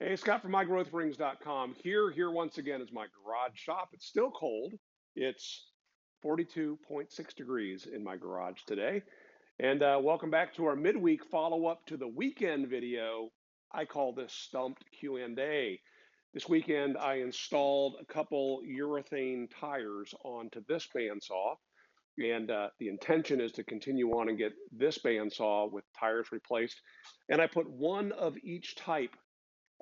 Hey, Scott from MyGrowthRings.com. Here once again is my garage shop. It's still cold. It's 42.6 degrees in my garage today. And welcome back to our midweek follow-up to the weekend video. I call this Stumped Q&A. This weekend, I installed a couple urethane tires onto this bandsaw. And the intention is to continue on and get this bandsaw with tires replaced. And I put one of each type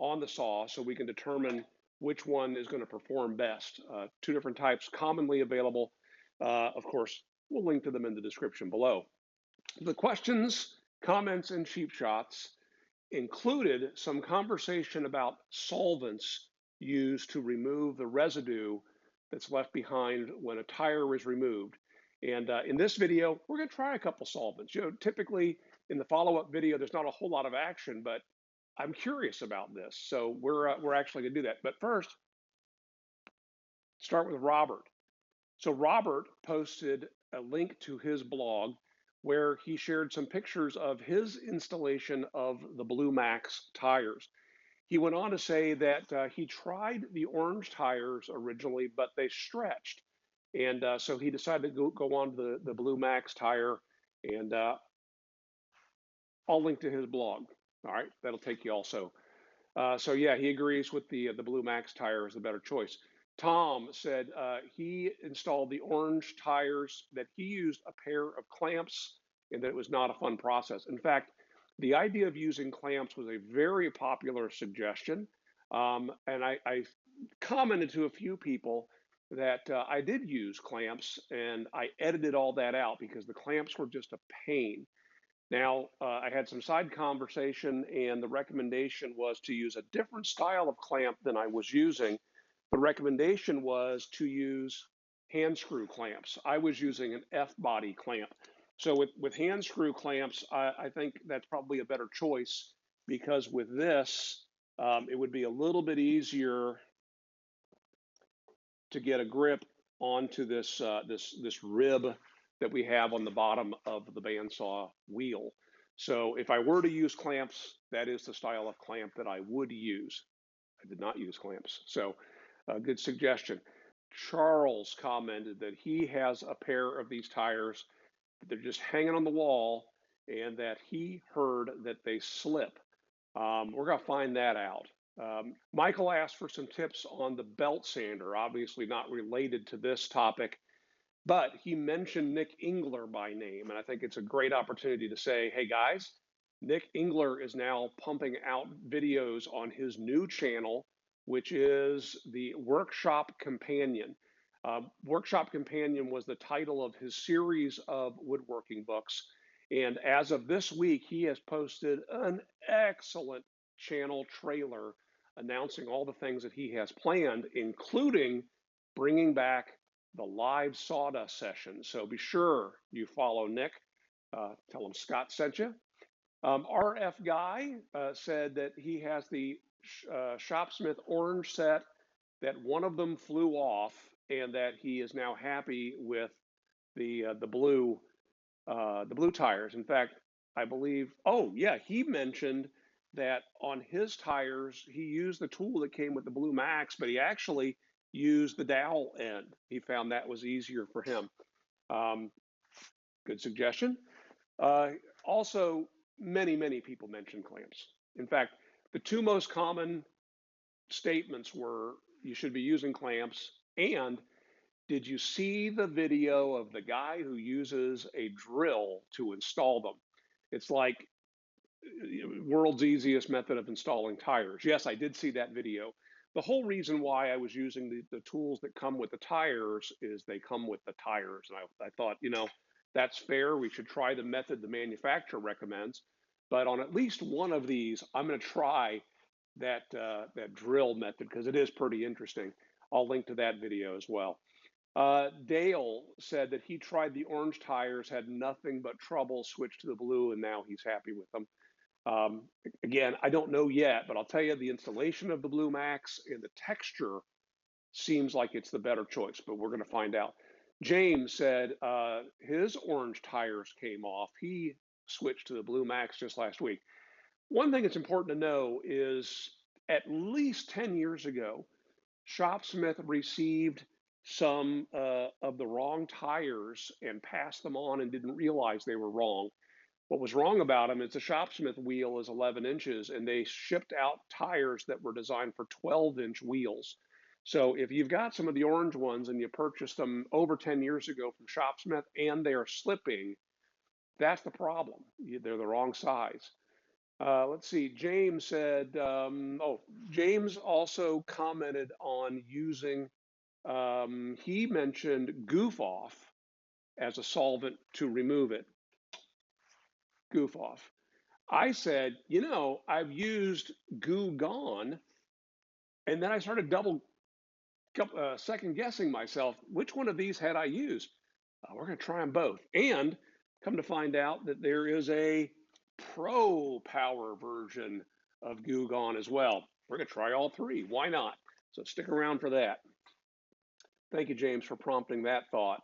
on the saw so we can determine which one is going to perform best. Two different types commonly available. Of course, we'll link to them in the description below. The questions, comments, and cheap shots included some conversation about solvents used to remove the residue that's left behind when a tire is removed. And in this video, we're going to try a couple solvents. Typically in the follow-up video, there's not a whole lot of action, but I'm curious about this, so we're actually going to do that. But first, start with Robert. So Robert posted a link to his blog where he shared some pictures of his installation of the Blue Max tires. He went on to say that he tried the orange tires originally, but they stretched. And so he decided to go on to the Blue Max tire, and I'll link to his blog. All right, that'll take you also. So yeah, he agrees with the Blue Max tire is the better choice. Tom said he installed the orange tires, that he used a pair of clamps, and that it was not a fun process. In fact, the idea of using clamps was a very popular suggestion. And I commented to a few people that I did use clamps, and I edited all that out because the clamps were just a pain. Now, I had some side conversation, and the recommendation was to use a different style of clamp than I was using. The recommendation was to use hand screw clamps. I was using an F-body clamp. So with hand screw clamps, I think that's probably a better choice, because with this, it would be a little bit easier to get a grip onto this rib that we have on the bottom of the bandsaw wheel. So if I were to use clamps, that is the style of clamp that I would use. I did not use clamps. So good suggestion. Charles commented that he has a pair of these tires, that they're just hanging on the wall, and that he heard that they slip. We're going to find that out. Michael asked for some tips on the belt sander, obviously not related to this topic, but he mentioned Nick Engler by name, and I think it's a great opportunity to say, hey guys, Nick Engler is now pumping out videos on his new channel, which is the Workshop Companion. Workshop Companion was the title of his series of woodworking books. And as of this week, he has posted an excellent channel trailer announcing all the things that he has planned, including bringing back the live sawdust session. So be sure you follow Nick. Tell him Scott sent you. RF Guy said that he has the Shopsmith orange set, that one of them flew off, and that he is now happy with the blue tires. In fact, I believe, oh yeah, he mentioned that on his tires, he used the tool that came with the Blue Max, but he actually used the dowel end. He found that was easier for him. Good suggestion. Also, many people mentioned clamps. In fact, the two most common statements were, you should be using clamps, and did you see the video of the guy who uses a drill to install them? It's like world's easiest method of installing tires. Yes, I did see that video. The whole reason why I was using the tools that come with the tires is they come with the tires. And I thought, that's fair. We should try the method the manufacturer recommends. But on at least one of these, I'm going to try that drill method, because it is pretty interesting. I'll link to that video as well. Dale said that he tried the orange tires, had nothing but trouble, switched to the blue, and now he's happy with them. Again, I don't know yet, but I'll tell you, the installation of the Blue Max and the texture seems like it's the better choice, but we're going to find out. James said his orange tires came off. He switched to the Blue Max just last week. One thing that's important to know is at least 10 years ago, Shopsmith received some of the wrong tires and passed them on and didn't realize they were wrong. What was wrong about them is the Shopsmith wheel is 11 inches, and they shipped out tires that were designed for 12-inch wheels. So if you've got some of the orange ones and you purchased them over 10 years ago from Shopsmith and they are slipping, that's the problem. They're the wrong size. Let's see. James said, James also commented on using, he mentioned Goof Off as a solvent to remove it. Goof Off. I said, I've used Goo Gone, and then I started second guessing myself. Which one of these had I used? We're going to try them both. And come to find out that there is a pro power version of Goo Gone as well. We're going to try all three. Why not? So stick around for that. Thank you, James, for prompting that thought.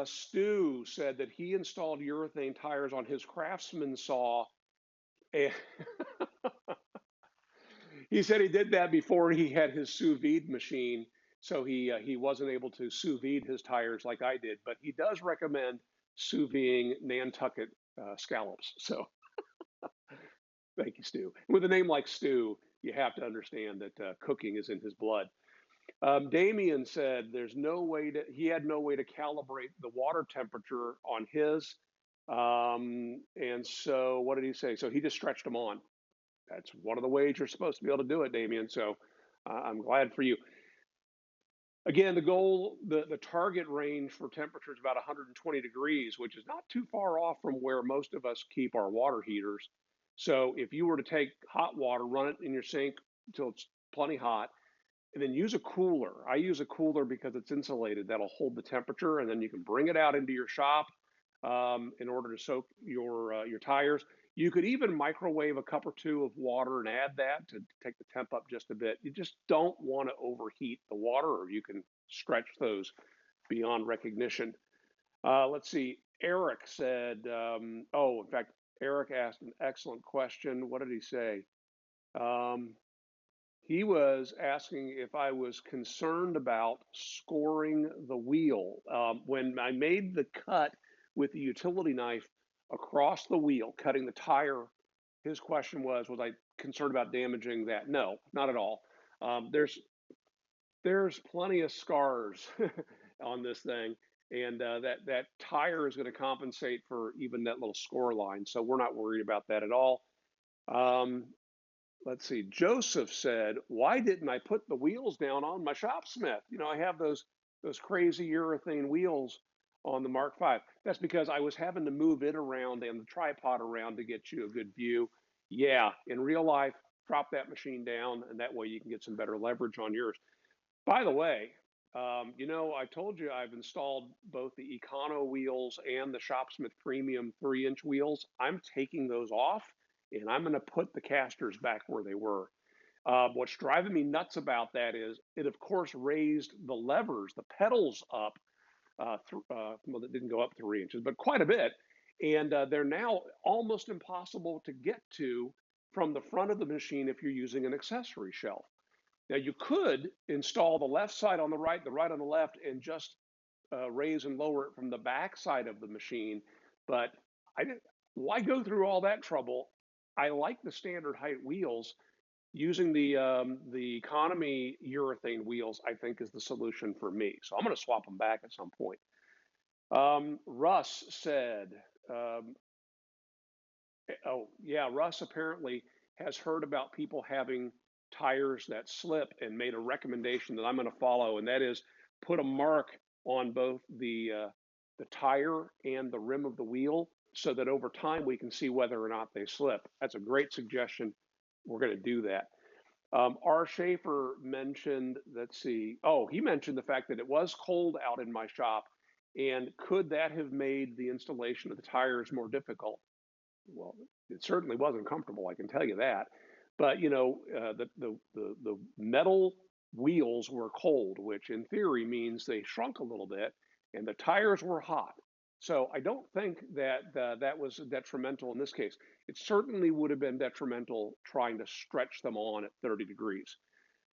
Stu said that he installed urethane tires on his Craftsman saw. And he said he did that before he had his sous vide machine, so he wasn't able to sous vide his tires like I did. But he does recommend sous videing Nantucket scallops. So thank you, Stu. With a name like Stu, you have to understand that cooking is in his blood. Damien said he had no way to calibrate the water temperature on his. And so what did he say? So he just stretched them on. That's one of the ways you're supposed to be able to do it, Damien. So I'm glad for you. Again, the target range for temperature is about 120 degrees, which is not too far off from where most of us keep our water heaters. So if you were to take hot water, run it in your sink until it's plenty hot, and then use a cooler. I use a cooler because it's insulated. That'll hold the temperature, and then you can bring it out into your shop in order to soak your tires. You could even microwave a cup or two of water and add that to take the temp up just a bit. You just don't want to overheat the water, or you can stretch those beyond recognition. Let's see. Eric said, in fact, Eric asked an excellent question. What did he say? He was asking if I was concerned about scoring the wheel. When I made the cut with the utility knife across the wheel, cutting the tire, his question was I concerned about damaging that? No, not at all. There's plenty of scars on this thing, and that tire is going to compensate for even that little score line. So we're not worried about that at all. Let's see. Joseph said, "Why didn't I put the wheels down on my Shopsmith? I have those crazy urethane wheels on the Mark V. That's because I was having to move it around and the tripod around to get you a good view. Yeah, in real life, drop that machine down, and that way you can get some better leverage on yours. By the way, I told you I've installed both the Econo wheels and the Shopsmith Premium 3-inch wheels. I'm taking those off, and I'm going to put the casters back where they were. What's driving me nuts about that is it, of course, raised the levers, the pedals up. Well, it didn't go up 3 inches, but quite a bit. And they're now almost impossible to get to from the front of the machine if you're using an accessory shelf. Now, you could install the left side on the right on the left, and just raise and lower it from the back side of the machine. But why go through all that trouble? I like the standard height wheels. Using the economy urethane wheels, I think, is the solution for me. So I'm going to swap them back at some point. Russ said, Russ apparently has heard about people having tires that slip and made a recommendation that I'm going to follow, and that is put a mark on both the tire and the rim of the wheel so that over time we can see whether or not they slip. That's a great suggestion. We're going to do that. R. Schaefer mentioned, he mentioned the fact that it was cold out in my shop, and could that have made the installation of the tires more difficult? Well, it certainly wasn't comfortable, I can tell you that. But the metal wheels were cold, which in theory means they shrunk a little bit, and the tires were hot. So I don't think that that was detrimental in this case. It certainly would have been detrimental trying to stretch them on at 30 degrees.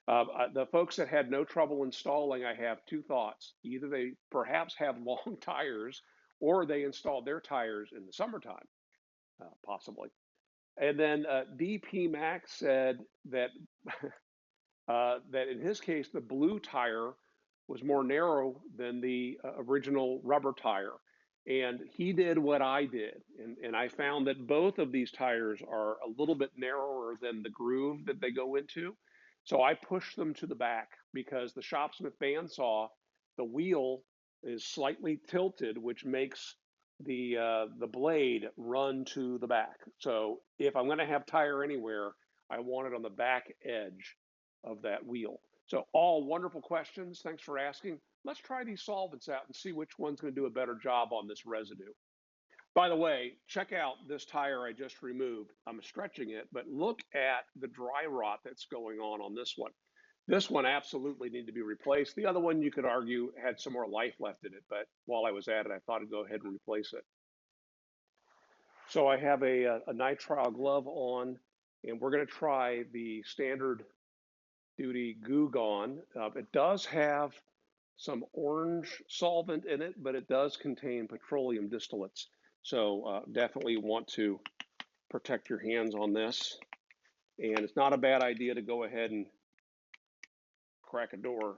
The folks that had no trouble installing, I have two thoughts. Either they perhaps have long tires or they installed their tires in the summertime, possibly. And then DP Max said that that in his case, the blue tire was more narrow than the original rubber tire. And he did what I did. And I found that both of these tires are a little bit narrower than the groove that they go into. So I pushed them to the back because the Shopsmith Bandsaw, the wheel is slightly tilted, which makes the blade run to the back. So if I'm going to have tire anywhere, I want it on the back edge of that wheel. So all wonderful questions. Thanks for asking. Let's try these solvents out and see which one's going to do a better job on this residue. By the way, check out this tire I just removed. I'm stretching it, but look at the dry rot that's going on this one. This one absolutely needed to be replaced. The other one, you could argue, had some more life left in it, but while I was at it, I thought I'd go ahead and replace it. So I have a nitrile glove on, and we're going to try the standard duty Goo Gone. It does have some orange solvent in it, but it does contain petroleum distillates. So definitely want to protect your hands on this. And it's not a bad idea to go ahead and crack a door.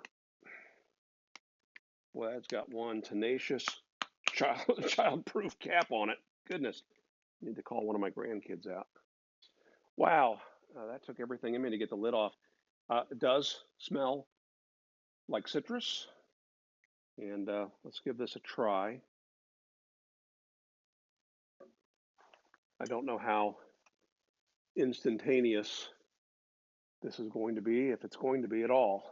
Well, it's got one tenacious child-proof cap on it. Goodness, I need to call one of my grandkids out. Wow, that took everything in me to get the lid off. It does smell like citrus. And let's give this a try. I don't know how instantaneous this is going to be, if it's going to be at all.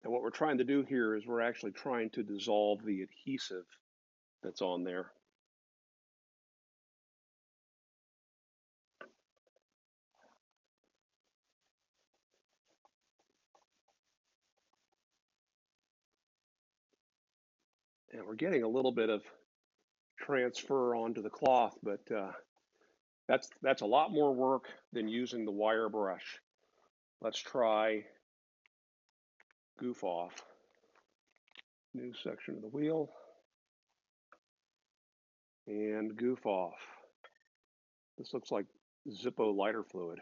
And what we're trying to do here is we're actually trying to dissolve the adhesive that's on there. And we're getting a little bit of transfer onto the cloth, but that's a lot more work than using the wire brush. Let's try Goof Off. New section of the wheel. And Goof Off. This looks like Zippo lighter fluid.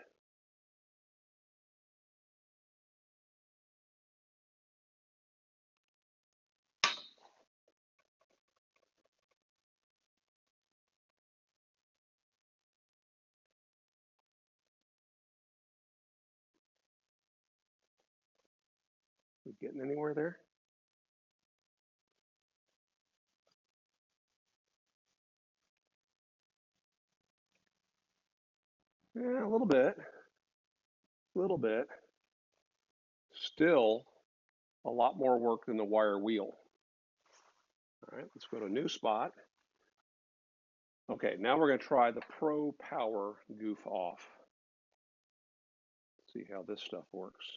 We getting anywhere there? Yeah, a little bit. A little bit. Still a lot more work than the wire wheel. All right, let's go to a new spot. Okay, now we're going to try the Pro Power Goof Off. See how this stuff works.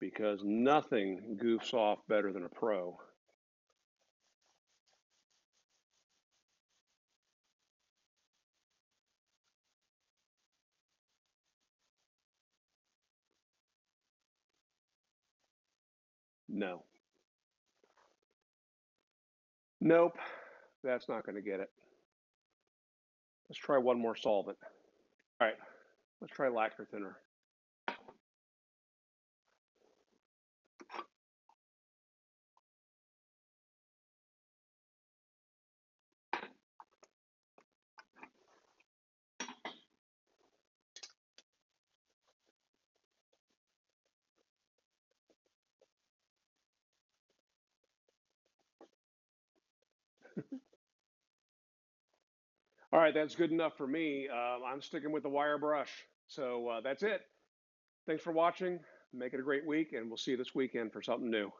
Because nothing goofs off better than a pro. No. Nope, that's not going to get it. Let's try one more solvent. All right, let's try lacquer thinner. All right, that's good enough for me. I'm sticking with the wire brush. So that's it. Thanks for watching. Make it a great week, and we'll see you this weekend for something new.